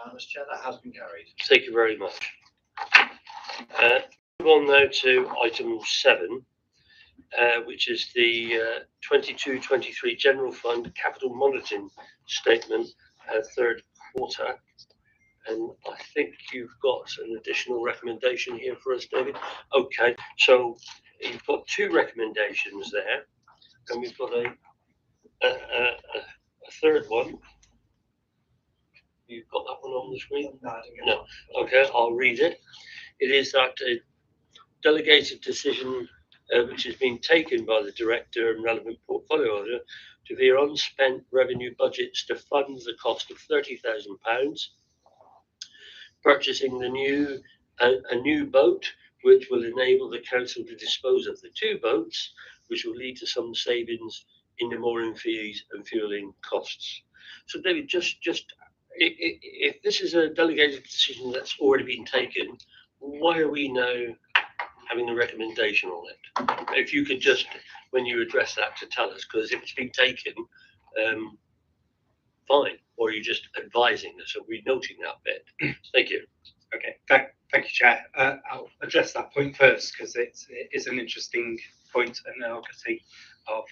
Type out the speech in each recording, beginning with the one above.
Mr. Chair, that has been carried. Thank you very much. Move on now to item 7, which is the 22-23 General Fund Capital Monitoring Statement, third quarter. And I think you've got an additional recommendation here for us, David. Okay, so you've got 2 recommendations there, and we've got a third one. You've got that one on the screen? No. Okay, I'll read it. It is that a delegated decision which has been taken by the director and relevant portfolio owner to veer unspent revenue budgets to fund the cost of £30,000, purchasing a new boat, which will enable the council to dispose of the 2 boats, which will lead to some savings in the mooring fees and fueling costs. So, David, just if this is a delegated decision that's already been taken, why are we now having a recommendation on it? If you could just, when you address that, to tell us, because if it's been taken, fine. Or are you just advising us? Are we noting that bit? Thank you. Okay, thank you, Chair. I'll address that point first because it is an interesting point analogity of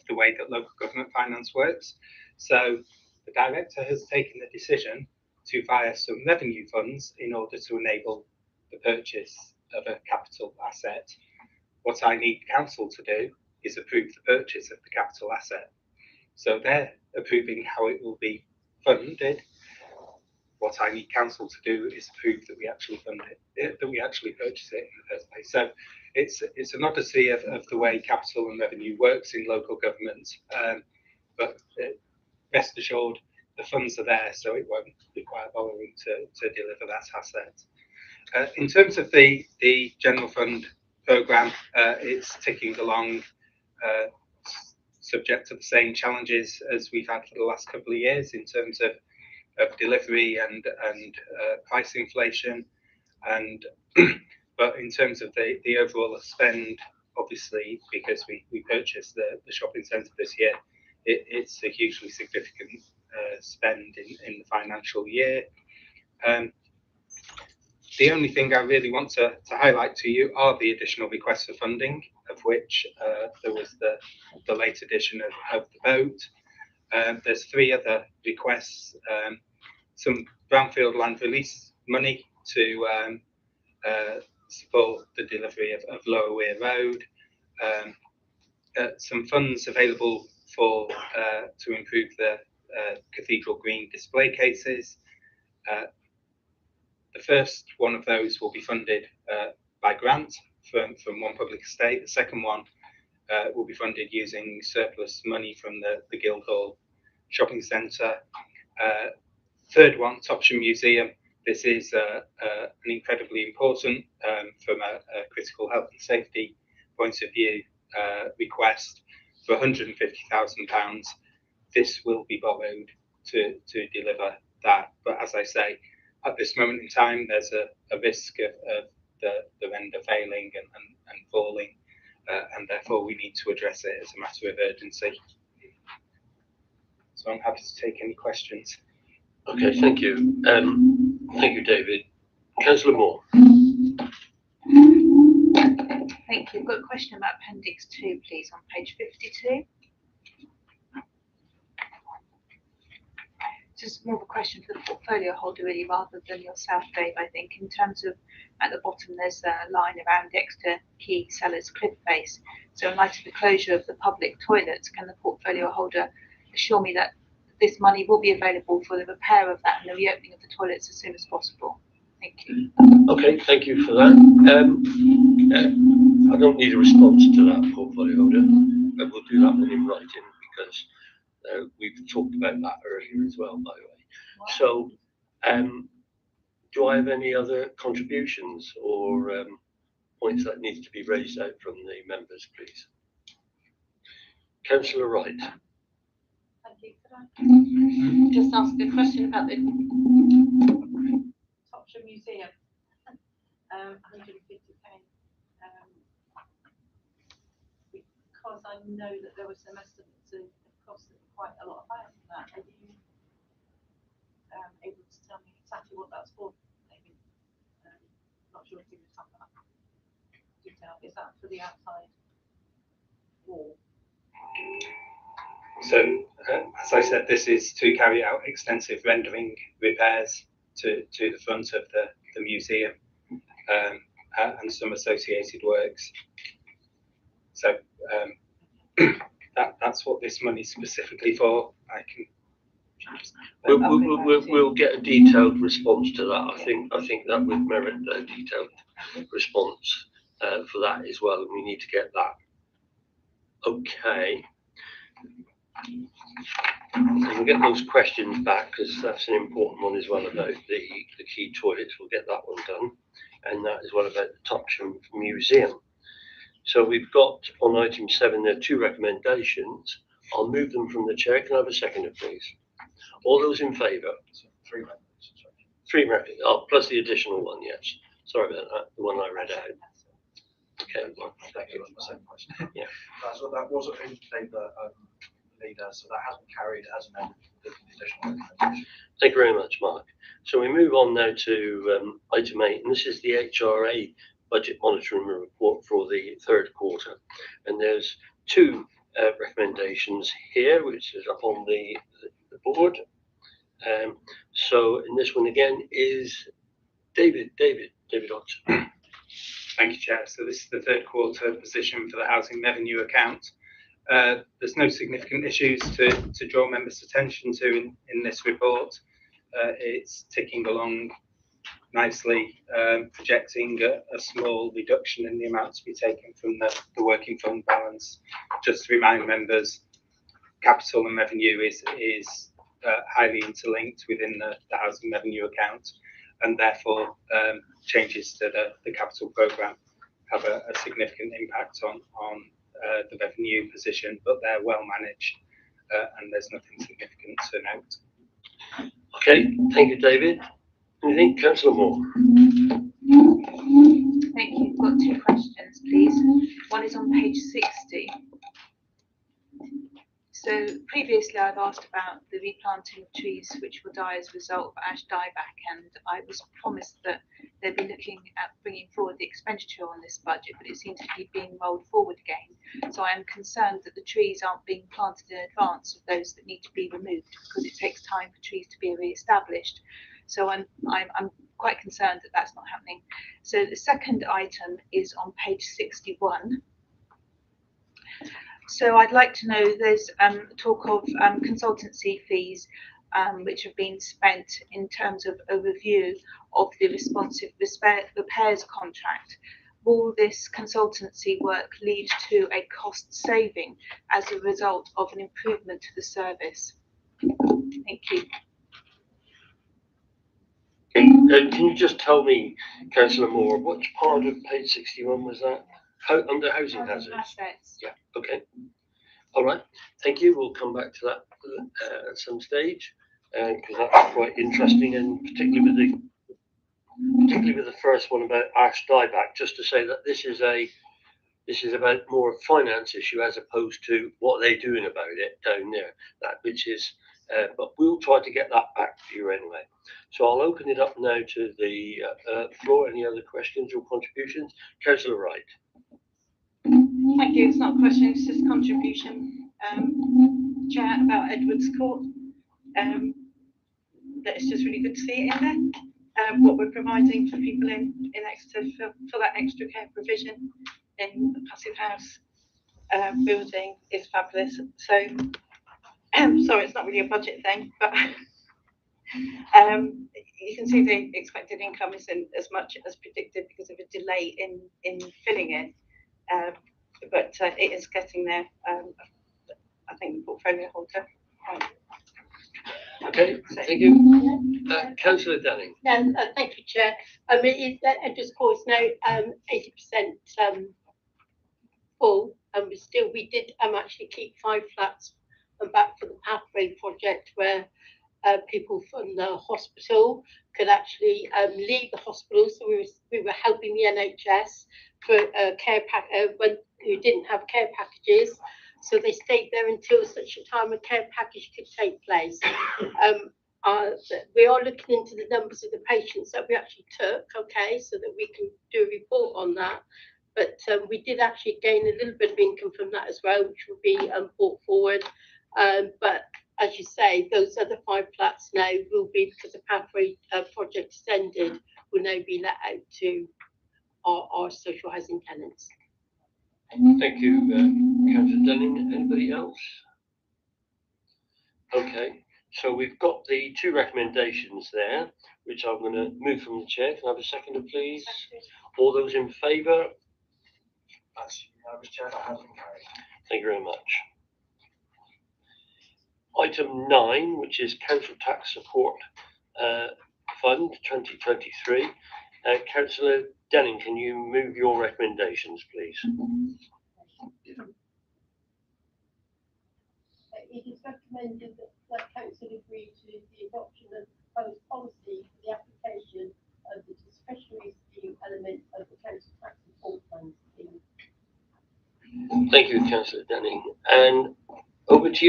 the way that local government finance works. So the director has taken the decision to via some revenue funds in order to enable the purchase of a capital asset. What I need council to do is approve the purchase of the capital asset. So they're approving how it will be funded. What I need council to do is prove that we actually fund it, that we actually purchase it in the first place. So it's an odyssey of the way capital and revenue works in local government. But rest assured, the funds are there, so it won't require borrowing to deliver that asset. In terms of the general fund programme, it's ticking along, subject to the same challenges as we've had for the last couple of years in terms of delivery and price inflation, and but in terms of the overall spend, obviously because we purchased the shopping centre this year, it's a hugely significant spend in the financial year. The only thing I really want to highlight to you are the additional requests for funding, of which there was the late addition of the boat. There's 3 other requests, some brownfield land release money to support the delivery of Lower Weir Road, some funds available for to improve the Cathedral Green display cases. The first one of those will be funded by grant from One Public Estate. The second one will be funded using surplus money from the Guildhall shopping centre. Third one, Topsham Museum. This is an incredibly important, from a critical health and safety point of view, request for £150,000. This will be borrowed to deliver that. But as I say, at this moment in time, there's a risk of the render failing and falling, and therefore we need to address it as a matter of urgency. So I'm happy to take any questions. Okay, thank you. Thank you, David. Councillor Moore. Thank you. I've got a question about Appendix 2, please, on page 52. Just more of a question for the portfolio holder, really, rather than yourself, Dave, I think, in terms of, at the bottom, there's a line around Exeter Quay Sellers Cliff Face. So in light of the closure of the public toilets, can the portfolio holder assure me that this money will be available for the repair of that and the reopening of the toilets as soon as possible? Thank you. Okay, thank you for that. I don't need a response to that, portfolio holder, but we'll do that one in writing because we've talked about that earlier as well, by the way. So, do I have any other contributions or points that need to be raised out from the members, please? Councillor Wright. Thank you. Could I just ask a question about the Topsham Museum? 150k. Because I know that there were some estimates of costs that were quite a lot higher than that. Are you able to tell me exactly out? Is that for the outside wall? So, as I said, this is to carry out extensive rendering repairs to the front of the museum and some associated works. So that's what this money is specifically for. I can. We'll get a detailed response to that. I think that would merit a detailed response for that as well. We need to get that. Okay. We'll get those questions back because that's an important one as well about the key toilets. We'll get that one done, and that as well about the Topsham Museum. So we've got on item 7 there 2 recommendations. I'll move them from the chair. Can I have a seconder, please? All those in favour? 3 members. 3 plus the additional one. Yes. Sorry about that. The one I read out. Okay. Well, Thank you. That's my second question. Yeah. So that was in favour leader, so that hasn't carried as an additional recommendation. Thank you very much, Mark. So we move on now to item 8, and this is the HRA budget monitoring report for the 3rd quarter. And there's 2 recommendations here, which is up on the board. So in this one again is David Hodgson. Thank you, Chair. So this is the 3rd quarter position for the housing revenue account. There's no significant issues to draw members' attention to in this report. It's ticking along nicely, projecting a small reduction in the amount to be taken from the working fund balance. Just to remind members, capital and revenue is highly interlinked within the housing revenue account, and therefore changes to the capital programme have a significant impact on the revenue position, but they're well managed and there's nothing significant to note. Okay, thank you, David. Anything, Councillor Moore? Thank you. I've got 2 questions, please. One is on page 60. So previously I've asked about the replanting of trees which will die as a result of ash dieback, and I was promised that they'd be looking at bringing forward the expenditure on this budget, but it seems to be being rolled forward again. So I am concerned that the trees aren't being planted in advance of those that need to be removed, because it takes time for trees to be re-established. So I'm quite concerned that that's not happening. So the second item is on page 61. So I'd like to know, there's talk of consultancy fees which have been spent in terms of a review of the responsive repairs contract. Will this consultancy work lead to a cost saving as a result of an improvement to the service? Thank you. Can you just tell me, Councillor Moore, which part of page 61 was that? Under housing hazards? Assets. Yeah, okay. All right, thank you. We'll come back to that at some stage, because that's quite interesting, and particularly with the first one about ash dieback, just to say that this is about more a finance issue as opposed to what they're doing about it down there, but we'll try to get that back to you anyway. So I'll open it up now to the floor. Any other questions or contributions? Councillor Wright. Thank you. It's not a question, it's just a contribution. Chair, about Edwards Court. That it's just really good to see it in there. What we're providing for people in Exeter for that extra care provision in the passive house building is fabulous. So, sorry, it's not really a budget thing, but you can see the expected income isn't as much as predicted because of a delay in filling it. But it is getting there. I think the portfolio holder. Okay, thank you. Councillor Dunning. Thank you, Chair. I mean, Edwards Court is now 80% full, and we did actually keep 5 flats back for the pathway project, where people from the hospital could actually leave the hospital. So we were helping the NHS for care who didn't have care packages. So they stayed there until such a time a care package could take place. We are looking into the numbers of the patients that we actually took, okay, so that we can do a report on that. but we did actually gain a little bit of income from that as well, which will be brought forward. But as you say, those other 5 flats now will be, because the pathway project is ended, will now be let out to our social housing tenants. Thank you, Councillor Dunning. Anybody else? Okay, so we've got the 2 recommendations there, which I'm going to move from the chair. Can I have a seconder, please? All those in favour? That's unanimous, Chair, that has been carried. Thank you very much. Item 9, which is Council Tax Support Fund 2023. Councillor Denning, can you move your recommendations, please? It is recommended that council agree to the adoption of proposed policy for the application of the discretionary scheme element of the council tax support fund scheme. Thank you, Councillor Denning. And over to you.